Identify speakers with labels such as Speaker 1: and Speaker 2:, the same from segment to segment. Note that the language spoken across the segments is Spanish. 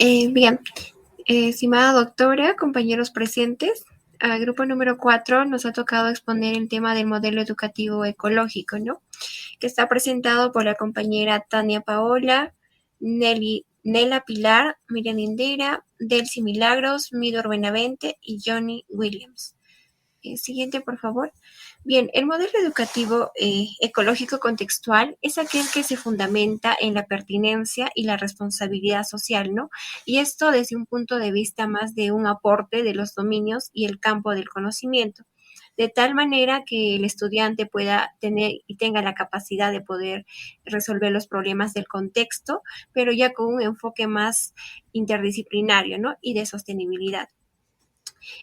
Speaker 1: Bien, estimada doctora, compañeros presentes, al grupo número 4 nos ha tocado exponer el tema del modelo educativo ecológico, ¿no? Que está presentado por la compañera Tania Paola, Nela Pilar, Miriam Indira, Delcy Milagros, Midor Benavente y Johnny Williams. Siguiente, por favor. Bien, el modelo educativo ecológico contextual es aquel que se fundamenta en la pertinencia y la responsabilidad social, ¿no? Y esto desde un punto de vista más de un aporte de los dominios y el campo del conocimiento, de tal manera que el estudiante pueda tener y tenga la capacidad de poder resolver los problemas del contexto, pero ya con un enfoque más interdisciplinario, ¿no? Y de sostenibilidad.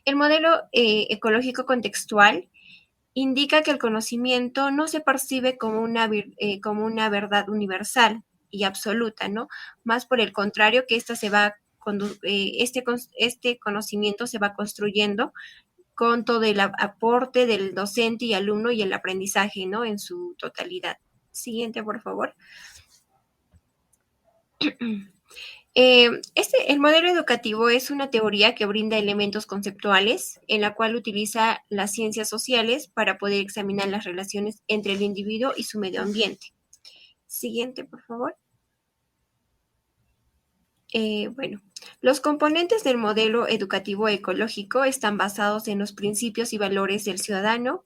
Speaker 1: El modelo ecológico contextual indica que el conocimiento no se percibe como una verdad universal y absoluta, ¿no? Más por el contrario, que este conocimiento se va construyendo con todo el aporte del docente y alumno y el aprendizaje, ¿no? En su totalidad. Siguiente, por favor. El modelo educativo es una teoría que brinda elementos conceptuales en la cual utiliza las ciencias sociales para poder examinar las relaciones entre el individuo y su medio ambiente. Siguiente, por favor. Bueno, los componentes del modelo educativo ecológico están basados en los principios y valores del ciudadano,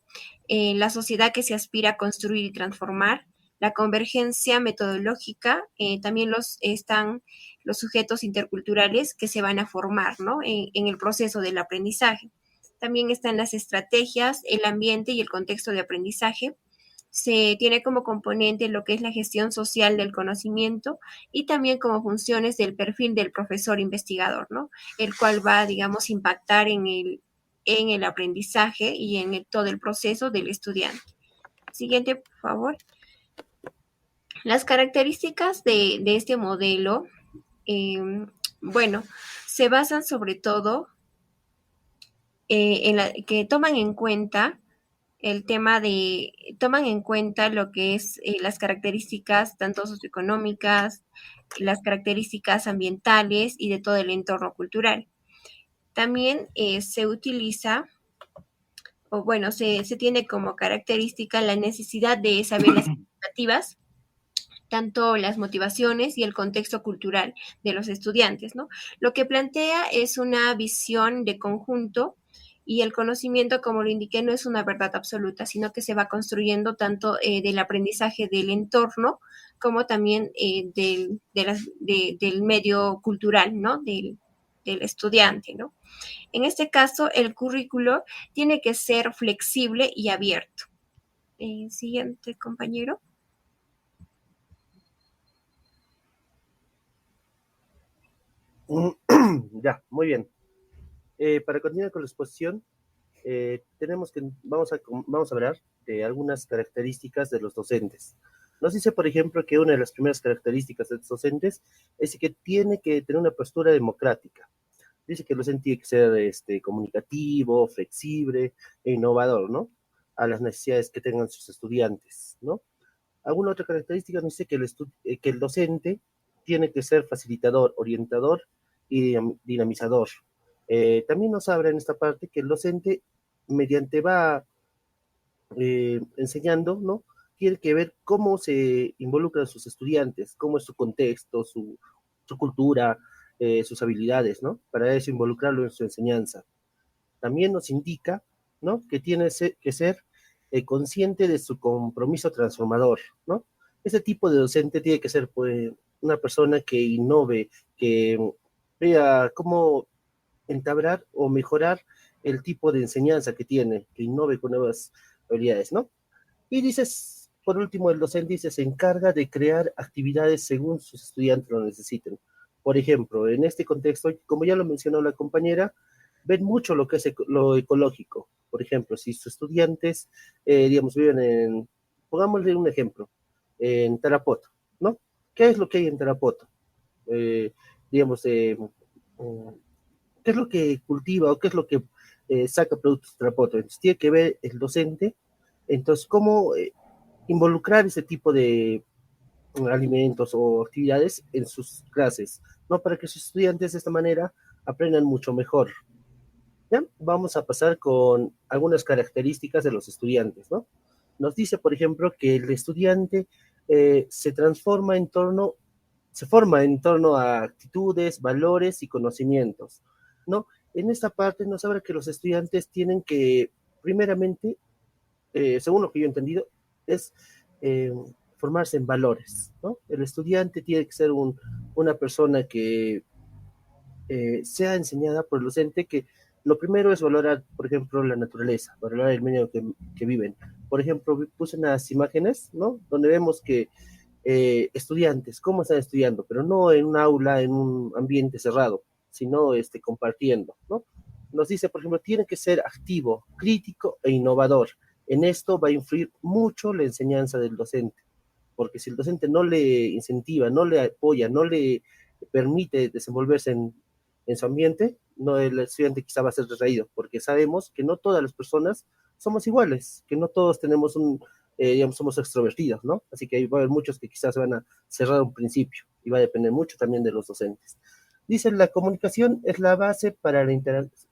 Speaker 1: en la sociedad que se aspira a construir y transformar, la convergencia metodológica, también están los sujetos interculturales que se van a formar, ¿no? En el proceso del aprendizaje. También están las estrategias, el ambiente y el contexto de aprendizaje. Se tiene como componente lo que es la gestión social del conocimiento y también como funciones del perfil del profesor investigador, ¿no? El cual va, digamos, impactar en el aprendizaje y en todo el proceso del estudiante. Siguiente, por favor. Las características de este modelo, bueno, se basan sobre todo que toman en cuenta toman en cuenta lo que es las características tanto socioeconómicas, las características ambientales y de todo el entorno cultural. También se utiliza, o bueno, se tiene como característica la necesidad de saber las expectativas, tanto las motivaciones y el contexto cultural de los estudiantes, ¿no? Lo que plantea es una visión de conjunto y el conocimiento, como lo indiqué, no es una verdad absoluta, sino que se va construyendo tanto del aprendizaje del entorno como también del medio cultural, ¿no? Del estudiante, ¿no? En este caso, el currículo tiene que ser flexible y abierto. Siguiente, compañero.
Speaker 2: Ya, muy bien. Para continuar con la exposición, vamos a hablar de algunas características de los docentes. Nos dice, por ejemplo, que una de las primeras características de los docentes es que tiene que tener una postura democrática. Dice que el docente tiene que ser comunicativo, flexible e innovador, ¿no? A las necesidades que tengan sus estudiantes, ¿no? Alguna otra característica nos dice que el docente tiene que ser facilitador, orientador y dinamizador. También nos habla en esta parte que el docente, mediante va enseñando, ¿no? Tiene que ver cómo se involucran sus estudiantes, cómo es su contexto, su cultura, sus habilidades, ¿no? Para eso involucrarlo en su enseñanza. También nos indica, ¿no? Que tiene que ser consciente de su compromiso transformador, ¿no? Ese tipo de docente tiene que ser, pues, una persona que innove, que vea cómo entablar o mejorar el tipo de enseñanza que tiene, que innove con nuevas habilidades, ¿no? Y dices, por último, el docente dice, se encarga de crear actividades según sus estudiantes lo necesiten. Por ejemplo, en este contexto, como ya lo mencionó la compañera, ven mucho lo que es lo ecológico. Por ejemplo, si sus estudiantes, digamos, viven pongámosle un ejemplo, en Tarapoto, ¿no? ¿Qué es lo que hay en Tarapoto? Eh, digamos, ¿qué es lo que cultiva o qué es lo que saca productos de Tarapoto? Entonces, tiene que ver el docente, entonces, cómo involucrar ese tipo de alimentos o actividades en sus clases, ¿no? Para que sus estudiantes de esta manera aprendan mucho mejor. ¿Ya? Vamos a pasar con algunas características de los estudiantes, ¿no? Nos dice, por ejemplo, que el estudiante se transforma en torno, se forma en torno a actitudes, valores y conocimientos, ¿no? En esta parte nos habla que los estudiantes tienen que, primeramente, según lo que yo he entendido, es eh, formarse en valores, ¿no? El estudiante tiene que ser una persona que sea enseñada por el docente que lo primero es valorar, por ejemplo, la naturaleza, valorar el medio que viven. Por ejemplo, puse unas imágenes, ¿no? Donde vemos que estudiantes, cómo están estudiando, pero no en un aula, en un ambiente cerrado, sino compartiendo, ¿no? Nos dice, por ejemplo, tiene que ser activo, crítico e innovador. En esto va a influir mucho la enseñanza del docente, porque si el docente no le incentiva, no le apoya, no le permite desenvolverse en su ambiente, no, el estudiante quizá va a ser retraído, porque sabemos que no todas las personas somos iguales, que no todos tenemos digamos, somos extrovertidos, ¿no? Así que va a haber muchos que quizás se van a cerrar a un principio y va a depender mucho también de los docentes. Dicen, la comunicación es la base para la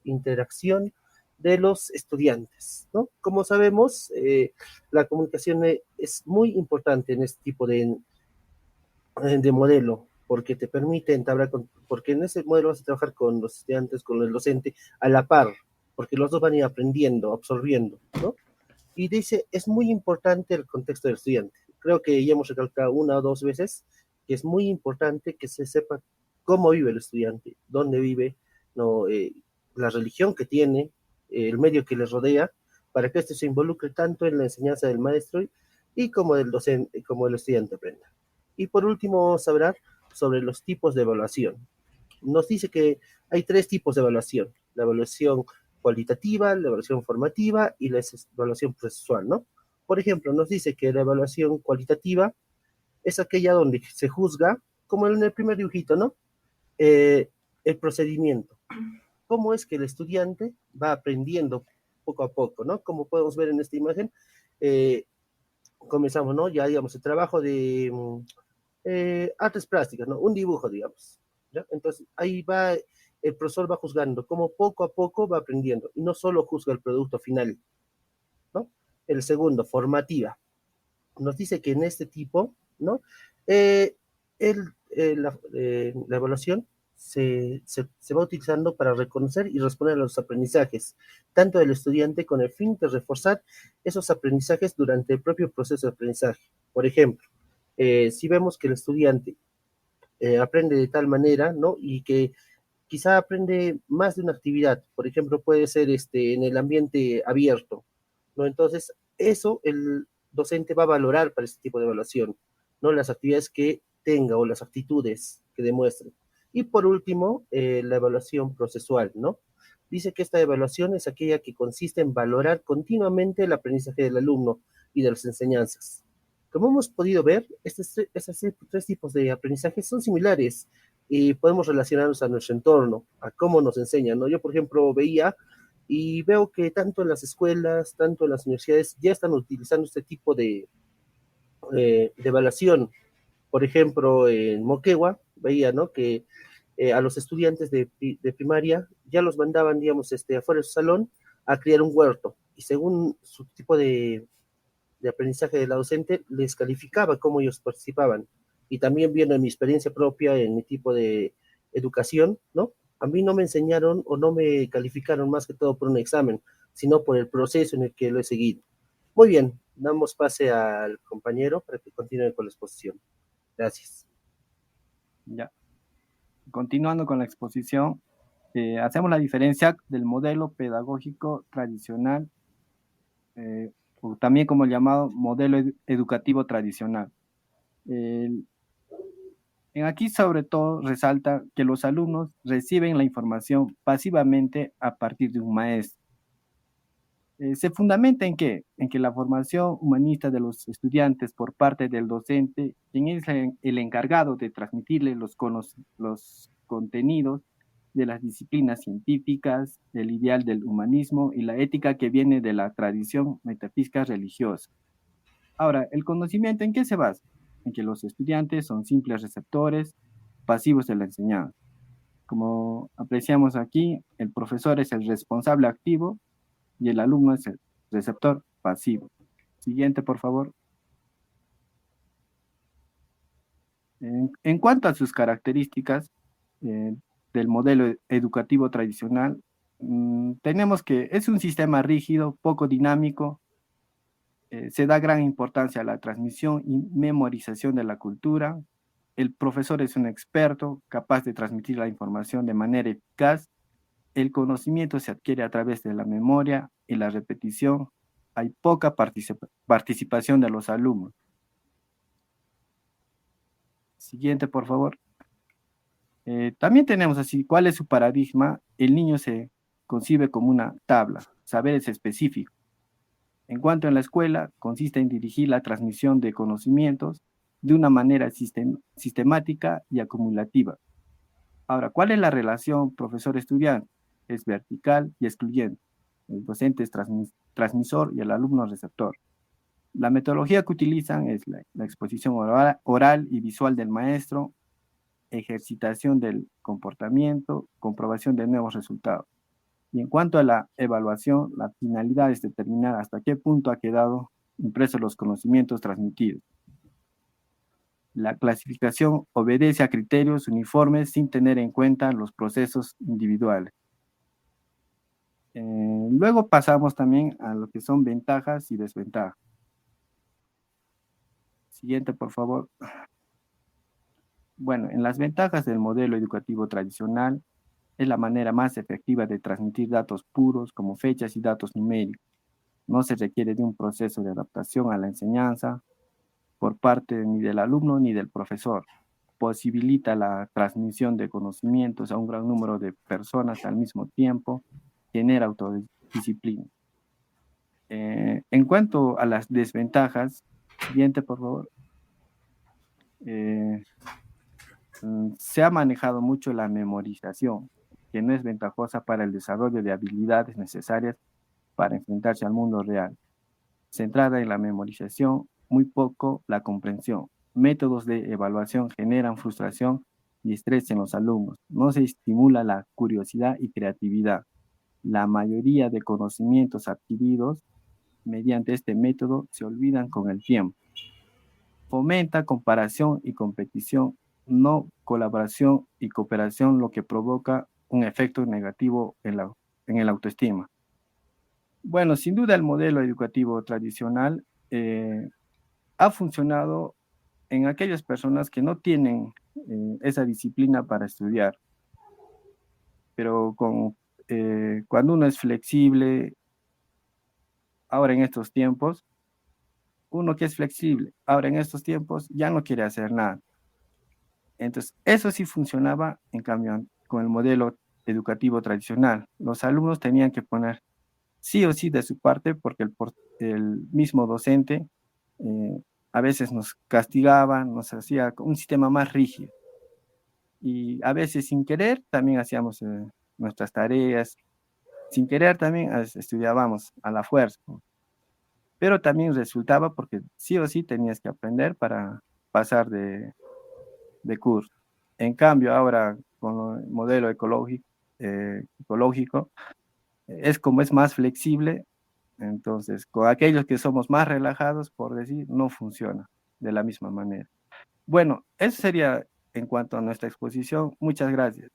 Speaker 2: interacción de los estudiantes, ¿no? Como sabemos, la comunicación es muy importante en este tipo de modelo, porque te permite entablar porque en ese modelo vas a trabajar con los estudiantes, con el docente, a la par, porque los dos van a ir aprendiendo, absorbiendo, ¿no? Y dice, es muy importante el contexto del estudiante. Creo que ya hemos recalcado una o dos veces que es muy importante que se sepa cómo vive el estudiante, dónde vive, no, la religión que tiene, el medio que le rodea, para que éste se involucre tanto en la enseñanza del maestro y como del docente, como el estudiante aprenda. Y por último, vamos a hablar sobre los tipos de evaluación. Nos dice que hay tres tipos de evaluación: la evaluación cualitativa, la evaluación formativa y la evaluación procesual, ¿no? Por ejemplo, nos dice que la evaluación cualitativa es aquella donde se juzga, como en el primer dibujito, ¿no? El procedimiento. Cómo es que el estudiante va aprendiendo poco a poco, ¿no? Como podemos ver en esta imagen, eh, comenzamos, ¿no? Ya, digamos, el trabajo de artes plásticas, ¿no? Un dibujo, digamos. ¿Ya? Entonces, ahí va, el profesor va juzgando cómo poco a poco va aprendiendo y no solo juzga el producto final, ¿no? El segundo, formativa. Nos dice que en este tipo, ¿no? Eh, la evaluación se va utilizando para reconocer y responder a los aprendizajes, tanto del estudiante con el fin de reforzar esos aprendizajes durante el propio proceso de aprendizaje. Por ejemplo, si vemos que el estudiante aprende de tal manera, ¿no? Y que quizá aprende más de una actividad, por ejemplo, puede ser en el ambiente abierto, ¿no? Entonces, eso el docente va a valorar para este tipo de evaluación, ¿no? Las actividades que tenga o las actitudes que demuestre. Y por último, la evaluación procesual, ¿no? Dice que esta evaluación es aquella que consiste en valorar continuamente el aprendizaje del alumno y de las enseñanzas. Como hemos podido ver, estos tres tipos de aprendizaje son similares y podemos relacionarnos a nuestro entorno, a cómo nos enseñan, ¿no? Yo, por ejemplo, veía y veo que tanto en las escuelas, tanto en las universidades, ya están utilizando este tipo de evaluación. Por ejemplo, en Moquegua, veía, ¿no? Que a los estudiantes de primaria ya los mandaban, digamos, afuera de su salón a criar un huerto. Y según su tipo de aprendizaje de la docente, les calificaba cómo ellos participaban. Y también viendo en mi experiencia propia, en mi tipo de educación, ¿no? A mí no me enseñaron o no me calificaron más que todo por un examen, sino por el proceso en el que lo he seguido. Muy bien, damos pase al compañero para que continúe con la exposición. Gracias.
Speaker 3: Ya. Continuando con la exposición, hacemos la diferencia del modelo pedagógico tradicional, o también como el llamado modelo educativo tradicional. El- aquí sobre todo resalta que los alumnos reciben la información pasivamente a partir de un maestro. ¿Se fundamenta en qué? En que la formación humanista de los estudiantes por parte del docente, quien es el encargado de transmitirles los contenidos de las disciplinas científicas, el ideal del humanismo y la ética que viene de la tradición metafísica religiosa. Ahora, ¿el conocimiento en qué se basa? En que los estudiantes son simples receptores, pasivos de la enseñanza. Como apreciamos aquí, el profesor es el responsable activo y el alumno es el receptor pasivo. Siguiente, por favor. En cuanto a sus características del modelo educativo tradicional, tenemos que es un sistema rígido, poco dinámico, se da gran importancia a la transmisión y memorización de la cultura. El profesor es un experto capaz de transmitir la información de manera eficaz. El conocimiento se adquiere a través de la memoria y la repetición. Hay poca participación de los alumnos. Siguiente, por favor. También tenemos así, ¿cuál es su paradigma? El niño se concibe como una tabla, saberes específicos. En cuanto a la escuela, consiste en dirigir la transmisión de conocimientos de una manera sistemática y acumulativa. Ahora, ¿cuál es la relación profesor-estudiante? Es vertical y excluyente. El docente es transmisor y el alumno receptor. La metodología que utilizan es la exposición oral y visual del maestro, ejercitación del comportamiento, comprobación de nuevos resultados. Y en cuanto a la evaluación, la finalidad es determinar hasta qué punto ha quedado impresos los conocimientos transmitidos. La clasificación obedece a criterios uniformes sin tener en cuenta los procesos individuales. Luego pasamos también a lo que son ventajas y desventajas. Siguiente, por favor. Bueno, en las ventajas del modelo educativo tradicional es la manera más efectiva de transmitir datos puros como fechas y datos numéricos. No se requiere de un proceso de adaptación a la enseñanza por parte ni del alumno ni del profesor. Posibilita la transmisión de conocimientos a un gran número de personas al mismo tiempo, genera autodisciplina. En cuanto a las desventajas, siguiente por favor, se ha manejado mucho la memorización, que no es ventajosa para el desarrollo de habilidades necesarias para enfrentarse al mundo real. Centrada en la memorización, muy poco la comprensión. Métodos de evaluación generan frustración y estrés en los alumnos. No se estimula la curiosidad y creatividad. La mayoría de conocimientos adquiridos mediante este método se olvidan con el tiempo. Fomenta comparación y competición, no colaboración y cooperación, lo que provoca un efecto negativo en el autoestima. Bueno, sin duda el modelo educativo tradicional ha funcionado en aquellas personas que no tienen esa disciplina para estudiar, pero cuando uno es flexible, ahora en estos tiempos, uno que es flexible, ahora en estos tiempos ya no quiere hacer nada. Entonces, eso sí funcionaba, en cambio, con el modelo educativo tradicional. Los alumnos tenían que poner sí o sí de su parte porque el mismo docente a veces nos castigaba, nos hacía un sistema más rígido. Y a veces sin querer también hacíamos nuestras tareas, sin querer también estudiábamos a la fuerza. Pero también resultaba porque sí o sí tenías que aprender para pasar de curso. En cambio, ahora con el modelo ecológico es como es más flexible, entonces con aquellos que somos más relajados, por decir, no funciona de la misma manera. Bueno, eso sería en cuanto a nuestra exposición. Muchas gracias.